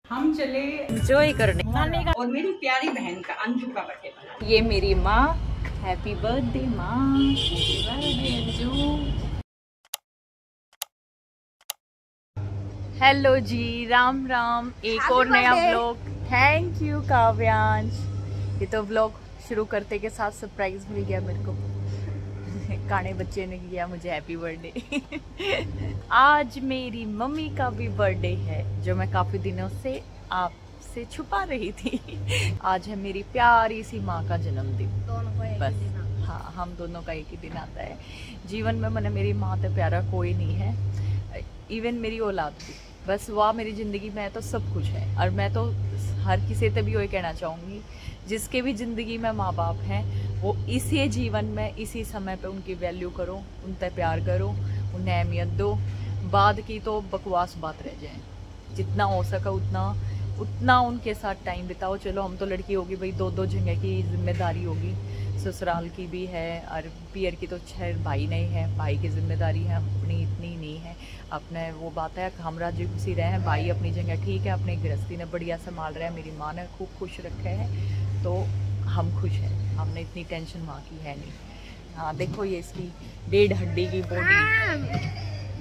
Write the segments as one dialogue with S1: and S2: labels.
S1: हम चले
S2: एंजॉय करने
S1: और मेरी प्यारी बहन का अंजू का बर्थडे मनाने।
S2: ये मेरी माँ, हैप्पी बर्थडे माँ, हैप्पी बर्थडे अंजू। हेलो जी, राम राम। एक और नया व्लॉग। थैंक यू काव्यांश। ये तो व्लॉग शुरू करते के साथ सरप्राइज मिल गया मेरे को। काने बच्चे ने किया मुझे हैप्पी बर्थडे। आज मेरी मम्मी का भी बर्थडे है, जो मैं काफी दिनों से आपसे छुपा रही थी। आज है मेरी प्यारी सी माँ का जन्मदिन। बस हाँ, हम दोनों का एक ही दिन आता है। जीवन में मैंने मेरी माँ से प्यारा कोई नहीं है, इवन मेरी औलाद भी। बस वह मेरी ज़िंदगी में है तो सब कुछ है। और मैं तो हर किसी से भी वही कहना चाहूँगी, जिसके भी ज़िंदगी में माँ बाप हैं, वो इसी जीवन में इसी समय पे उनकी वैल्यू करो, उन पर प्यार करो, उन्हें अहमियत दो। बाद की तो बकवास बात रह जाए। जितना हो सका उतना उनके साथ टाइम बिताओ। चलो हम तो लड़की होगी भाई, दो जगह की जिम्मेदारी होगी, ससुराल की भी है और पियर की तो खैर भाई नहीं है, भाई की जिम्मेदारी है, अपनी इतनी नहीं है। अपने वो बात है, हम राजी खुशी रहे हैं, भाई अपनी जगह ठीक है, अपनी गृहस्थी ने बढ़िया संभाल रहा है, मेरी माँ ने खूब खुश रखे है, तो हम खुश हैं। हमने इतनी टेंशन माँ की है नहीं। हाँ देखो, ये इसकी 1.5 हड्डी की बॉडी,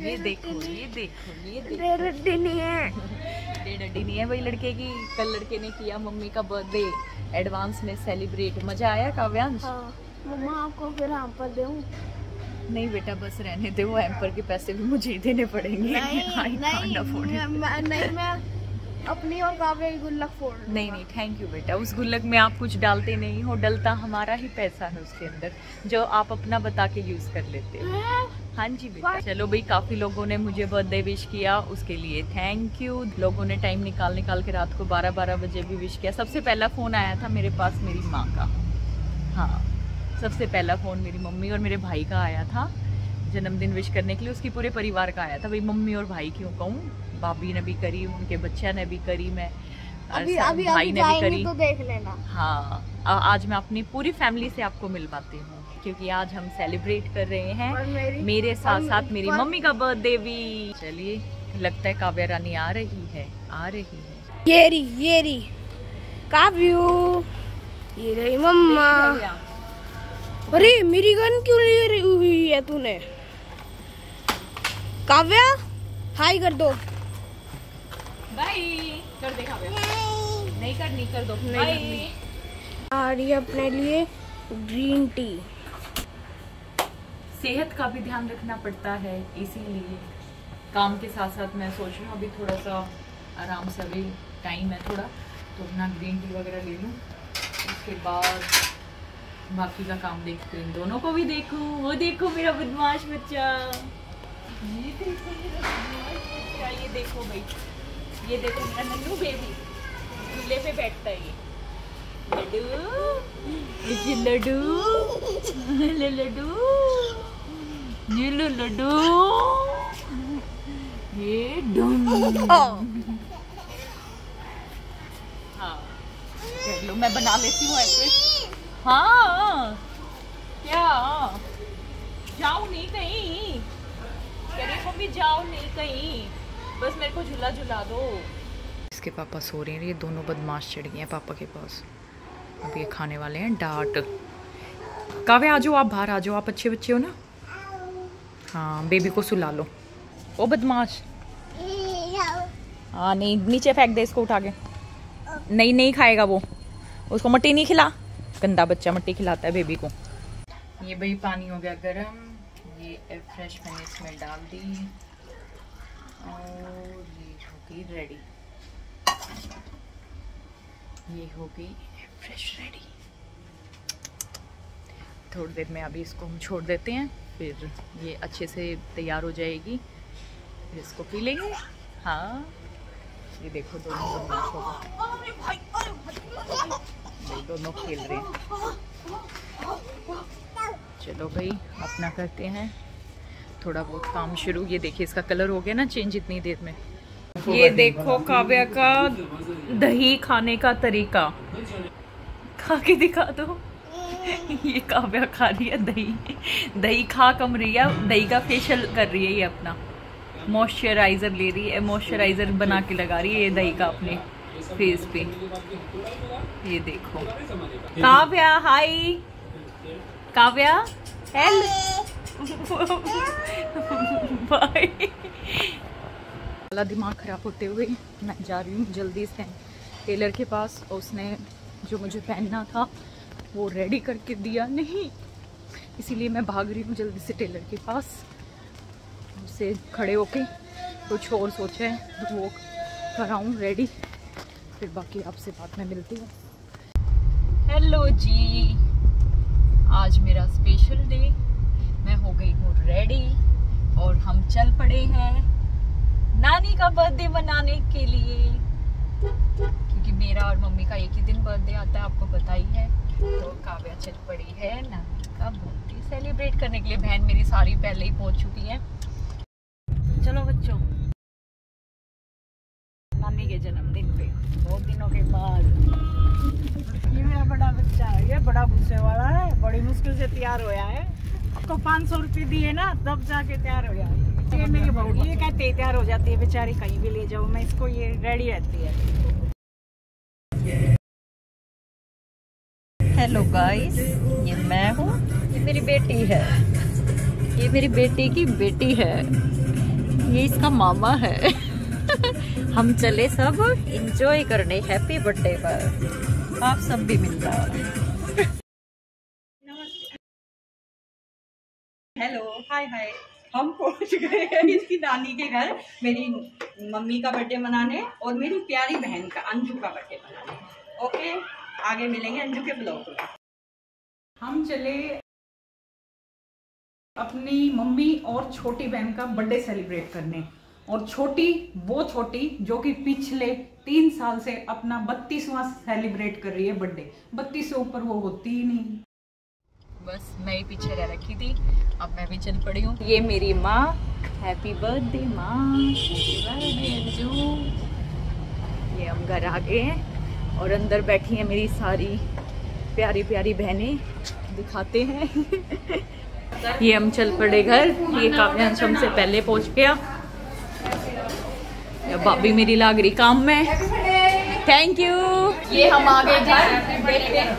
S2: ये देखो ये देखो ये देखो।
S3: 1.5 हड्डी नहीं है,
S2: 1.5 हड्डी नहीं है भाई लड़के की। कल लड़के ने किया मम्मी का बर्थडे एडवांस में सेलिब्रेट। मजा आया काव्यांश?
S3: हाँ। मम्मा आपको फिर हम पर दूं?
S2: नहीं बेटा, बस रहने दे, वो हैम्पर के पैसे भी मुझे ही देने पड़ेंगे।
S3: नहीं, मैं अपनी और काव्या की गुल्लक फोड़ लूंगा।
S2: नहीं थैंक यू बेटा, उस गुल्लक में आप कुछ डालते नहीं हो, डलता हमारा ही पैसा है उसके अंदर, जो आप अपना बता के यूज कर लेते हो। हाँ जी बेटा। चलो भाई, काफी लोगों ने मुझे बर्थडे विश किया, उसके लिए थैंक यू। लोगों ने टाइम निकाल के रात को 12 बजे भी विश किया। सबसे पहला फोन आया था मेरे पास मेरी माँ का। हाँ, सबसे पहला फोन मेरी मम्मी और मेरे भाई का आया था जन्मदिन विश करने के लिए। उसकी पूरे परिवार का आया था भाई, मम्मी और भाई क्यों कहूँ, भाभी ने भी करी, उनके बच्चा ने भी करी, मैं
S3: अभी
S2: भाई ने भी करी।
S3: तो देख लेना।
S2: हाँ, आज मैं अपनी पूरी फैमिली से आपको मिलवाती हूँ, क्योंकि आज हम सेलिब्रेट कर रहे हैं मेरे साथ साथ मेरी मम्मी का बर्थडे भी। चलिए, लगता है काव्या रानी आ रही है।
S3: ये रही काव्यू, ये रही मम्मा। अरे मेरी गन क्यों ले रही हुई है तूने? काव्या हाय कर दो।
S2: बाय कर दे काव्या। नहीं करनी, कर दो बाय।
S3: और ये अपने लिए ग्रीन टी।
S2: सेहत का भी ध्यान रखना पड़ता है, इसीलिए काम के साथ साथ मैं सोच रही हूँ अभी थोड़ा सा आराम से, अभी टाइम है थोड़ा, तो अपना ग्रीन टी वगैरह ले लूँ, उसके बाद बाकी का काम देखती हूँ। दोनों को भी देखूँ। वो देखो मेरा बदमाश बच्चा, ये देखो मेरा बदमाश बच्चा, ये देखो भाई, ये देखो मेरा नन्नू बेबी झूले पे बैठता है। ये लड्डू, ये लड्डू, ये लड्डू, ये डूम। हाँ कर लो, मैं बना लेती हूँ ऐसे। हाँ क्या, जाओ नहीं कहीं, कह रही मम्मी जाओ नहीं कहीं, बस मेरे को झूला झुला दो। इसके पापा सो रहे हैं, ये दोनों बदमाश चढ़ गए हैं पापा के पास। अब ये खाने वाले हैं डांट। काव्या आ जाओ, आप बाहर आ जाओ, आप अच्छे बच्चे हो ना। हाँ, बेबी को सुला लो। ओ बदमाश, हाँ नहीं, नीचे फेंक दे इसको उठा के। नहीं खाएगा वो, उसको मट्टी नहीं खिला, गंदा बच्चा मट्टी खिलाता है बेबी को। ये भाई पानी हो गया गरम, ये एयर फ्रेश मैंने इसमें डाल दी और ये हो गई रेडी। ये हो गई एयर फ्रेश रेडी। थोड़ी देर में अभी इसको हम छोड़ देते हैं, फिर ये अच्छे से तैयार हो जाएगी, फिर इसको पी लेंगे। हाँ ये देखो, दोनों बदमाश हो गए, दोनों खेल रहे हैं। चलो भाई, अपना करते हैं थोड़ा बहुत काम शुरू। ये देखिए, इसका कलर हो गया ना चेंज इतनी देर में। ये देखो काव्या का दही खाने का तरीका, खा के दिखा दो। ये काव्या खा रही है दही खा कम रही है, दही का फेशियल कर रही है, ये अपना मॉइस्चराइजर ले रही है, मॉइस्चराइजर बना के लगा रही है ये दही का अपने फेस पे। ये देखो काव्या, हाय काव्या, हेलो बाय। दिमाग खराब होते हुए मैं जा रही हूँ जल्दी से टेलर के पास। और उसने जो मुझे पहनना था वो रेडी करके दिया नहीं, इसीलिए मैं भाग रही हूँ जल्दी से टेलर के पास। उससे खड़े होके कुछ और सोचे तो वो कराऊँ रेडी, फिर बाकी आपसे बाद में मिलती हूँ। हेलो जी, आज मेरा स्पेशल डे। मैं हो गई हूँ रेडी और हम चल पड़े हैं नानी का बर्थडे मनाने के लिए, क्योंकि मेरा और मम्मी का एक ही दिन बर्थडे आता है, आपको पता ही है। तो काव्या चल पड़ी है नानी का बर्थडे सेलिब्रेट करने के लिए। बहन मेरी सारी पहले ही पहुंच चुकी है। चलो बच्चों, नानी के जन्मदिन पे बहुत दिनों के बाद।
S4: ये मेरा बड़ा बच्चा है, ये बड़ा गुस्से वाला है, बड़ी मुश्किल से तैयार होया है। आपको 500 रुपये दिए ना तब जाके तैयार हो गया। ये मेरी बहू ये कहते तैयार हो जाती है बेचारी, कहीं भी ले जाओ मैं इसको, ये रेडी रहती है।
S2: हेलो गाइस, ये मैं हूँ, ये मेरी बेटी है, ये मेरी बेटी की बेटी है, ये इसका मामा है। हम चले सब एंजॉय करने हैप्पी बर्थडे पर। आप सब भी मिलना।
S1: हेलो, हाय हाय। हम पहुंच गए हैं इसकी नानी के घर मेरी मम्मी का बर्थडे मनाने और मेरी प्यारी बहन का अंजू का बर्थडे मनाने। ओके, आगे मिलेंगे अंजू के ब्लॉग में।
S4: हम चले अपनी मम्मी और छोटी बहन का बर्थडे सेलिब्रेट करने। और छोटी वो छोटी जो कि पिछले 3 साल से अपना 32वां सेलिब्रेट कर रही है बर्थडे। 32 से ऊपर वो होती ही नहीं।
S2: बस मैं ही पीछे रह रखी थी, अब मैं भी चल पड़ी हूँ। ये मेरी माँ, हैप्पी बर्थडे माँ, हैप्पी बर्थडे अंजू। ये हम घर आ गए हैं और अंदर बैठी हैं मेरी सारी प्यारी प्यारी बहनें, दिखाते हैं। ये हम चल पड़े घर। ये काव्यांश हमसे पहले पहुँच गया। भाभी मेरी लाग रही काम में, थैंक यू। ये हम आ गए घर, देखते हैं।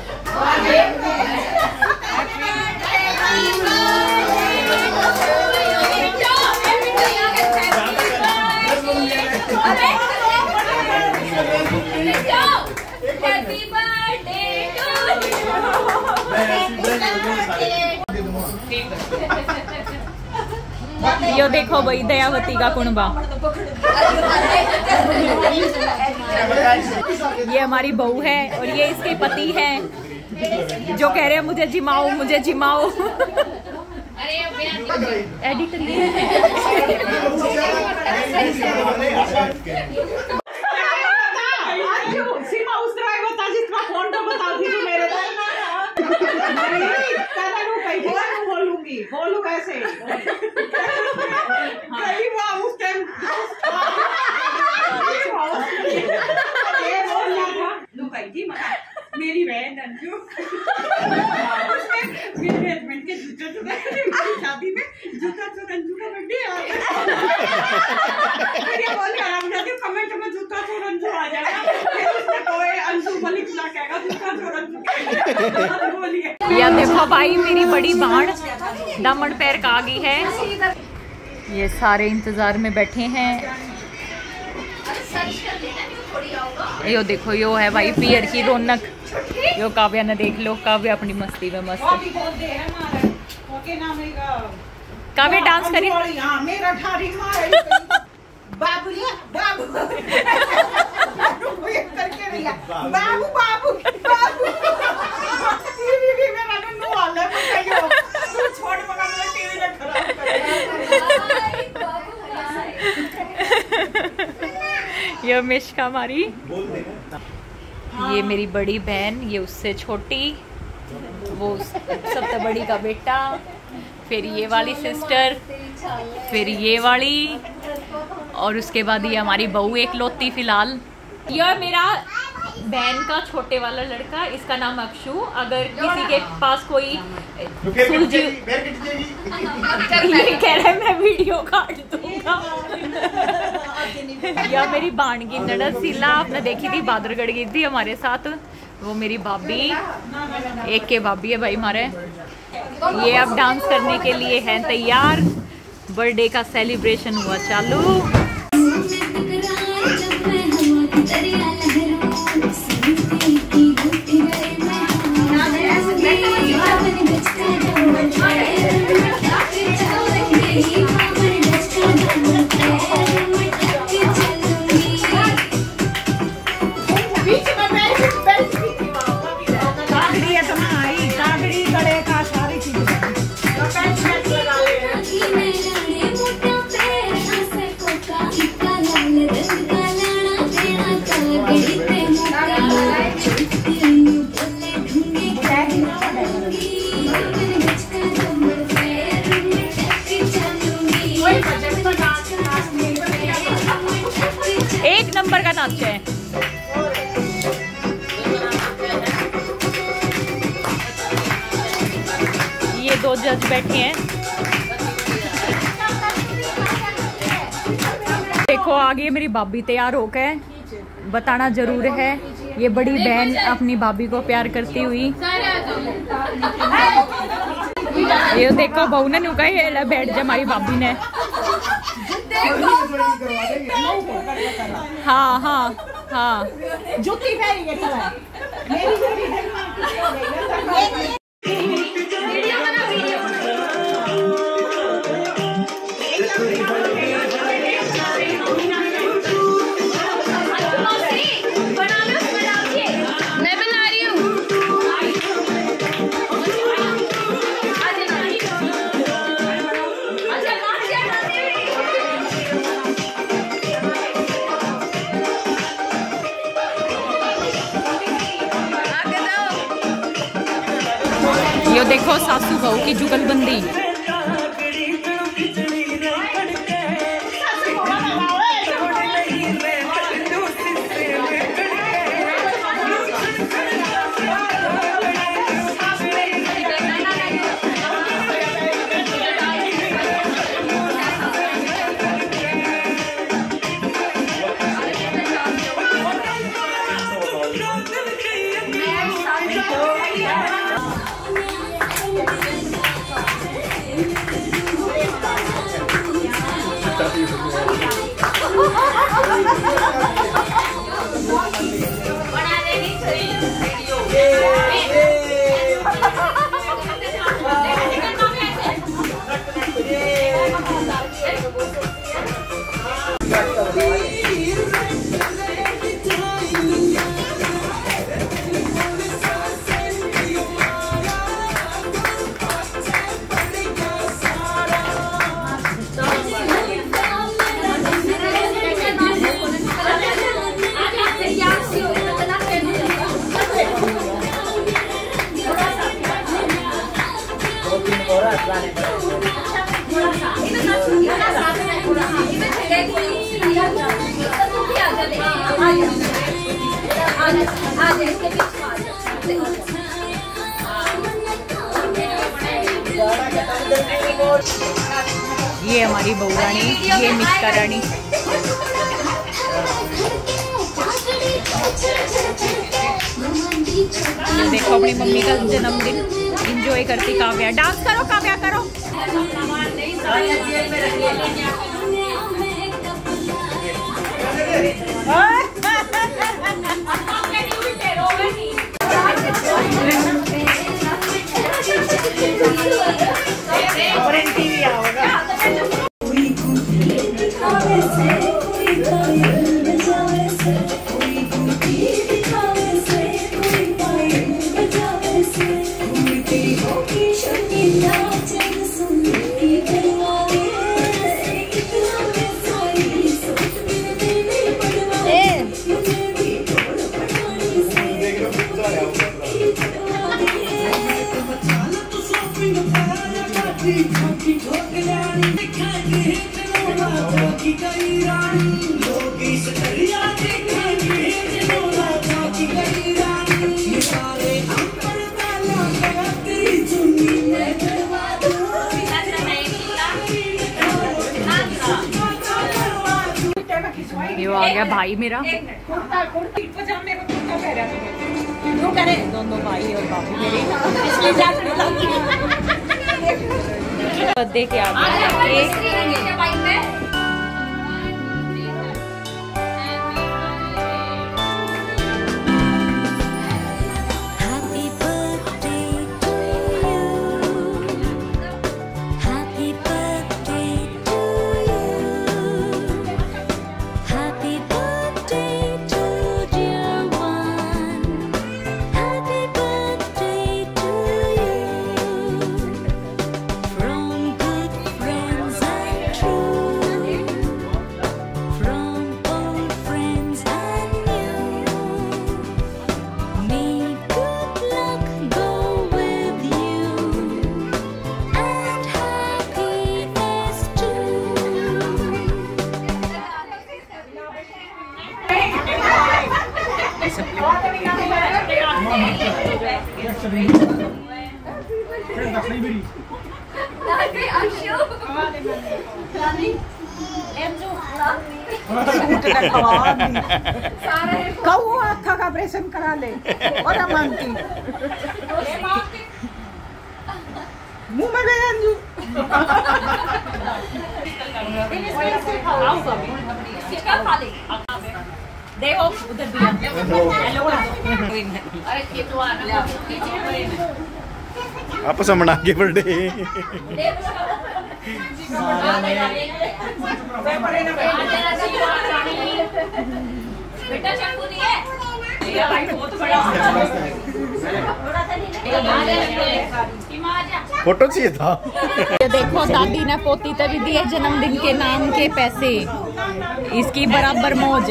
S2: यो देखो भाई दयावती का कुंबा। ये हमारी बहू है और ये इसके पति हैं जो कह रहे हैं मुझे जिमाओ, मुझे जिमाओ। एडिटर
S1: बोलू कैसे मेरी बहन अंजू मेरे हस्बैंड के जूता शादी में जूता चोर अंजू का बर्थडे आ गया। बोल कमेंट में जूता चोर अंजू आ जाएगा, कोई अंजू मलिक ना कहेगा जूता चोर अंजू बोलिए।
S2: या देखो भाई मेरी बड़ी भाण दामन पैर का आ गई है। ये सारे इंतजार में बैठे हैं। यो देखो, यो है भाई पियर की रौनक। यो काव्या ने देख लो, काव्या अपनी मस्ती में मस्त। काव्या डांस करी।
S4: बाबू बाबू बाबू बाबू बाबू
S2: ये मिश्का हमारी, ये मेरी बड़ी बहन, ये उससे छोटी, वो सबसे बड़ी का बेटा, फिर ये वाली सिस्टर, फिर ये वाली, और उसके बाद ये हमारी बहू एकलौती फिलहाल। यह मेरा बहन का छोटे वाला लड़का, इसका नाम अक्षु। अगर किसी के पास कोई सुलझी कह रहा है मैं वीडियो काट दूंगा। या मेरी बाण की नड़सीला आपने देखी थी, बादरगढ़ गई थी हमारे साथ। वो मेरी भाभी, एक के भाभी है भाई हमारे। ये अब डांस करने के लिए हैं तैयार। बर्थडे का सेलिब्रेशन हुआ चालू। एक नंबर का नाच है। ये दो जज बैठे हैं। देखो आगे मेरी भाभी तैयार होकर, बताना जरूर है ये बड़ी बहन अपनी भाभी को प्यार करती हुई। ये देखो बहू ने नुका ही बैठ जा हमारी भाभी ने। हाँ हाँ हाँ
S4: जुत्ती
S2: ये देखो सासू बहू की जुगलबंदी। ये हमारी बहू रानी, ये मिस्का रानी। देखो अपनी मम्मी का जन्मदिन एंजॉय करती काव्या। डांस करो काव्या करो। ये आ गया भाई मेरा, दोनों भाई और भाभी मेरे बर्थडे के आ गया।
S4: अखा का ऑपरेशन करा ले और मांगती मुंह में गए अंजू।
S2: देखो उधर
S5: आपस में मना के बर्थडे
S2: बेटा शैम्पू नहीं है भाई, बहुत बड़ा
S5: फोटो चाहिए था।
S2: ये देखो दादी ने पोती तभी दिए जन्मदिन के नाम के पैसे, इसकी बराबर मौज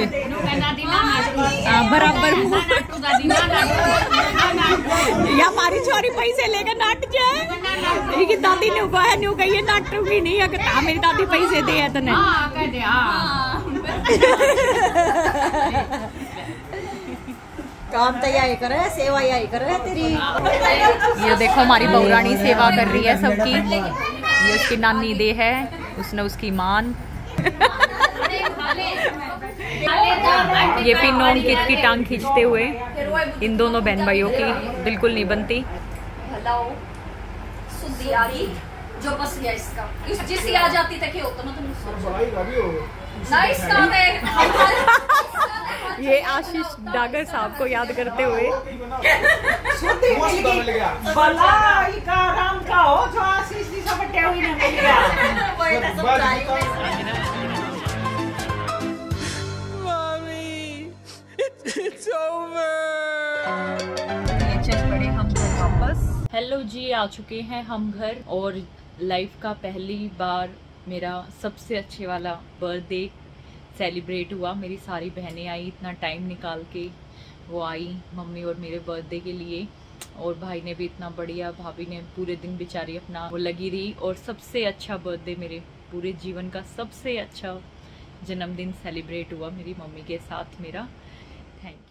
S2: बराबर। या हमारी छोरी पैसे लेकर नाट जाए, ये दादी ने कहा न्यू कही नाटूंगी नहीं है, मेरी दादी पैसे दे है तने।
S4: काम तो यही करे, सेवा यही करे तेरी।
S2: ये देखो हमारी बहुरानी सेवा कर रही है सबकी, ये उसकी नानी दे है, उसने उसकी मान। ये पिनों की टांग खींचते हुए इन दोनों बहन भाइयों की बिल्कुल नहीं बनती।
S6: जो बस गया इसका जिसकी आ जाती तक होता ना
S2: ये आशीष डागर साहब को याद करते हुए
S4: राम का हो जो आशीष जी सब हुई ना
S2: चल पड़े हम घर वापस। हेलो जी, आ चुके हैं हम घर और लाइफ का पहली बार मेरा सबसे अच्छे वाला बर्थडे सेलिब्रेट हुआ। मेरी सारी बहनें आई, इतना टाइम निकाल के वो आई मम्मी और मेरे बर्थडे के लिए, और भाई ने भी इतना बढ़िया, भाभी ने पूरे दिन बेचारी अपना वो लगी रही, और सबसे अच्छा बर्थडे मेरे पूरे जीवन का सबसे अच्छा जन्मदिन सेलिब्रेट हुआ मेरी मम्मी के साथ मेरा। Thank you.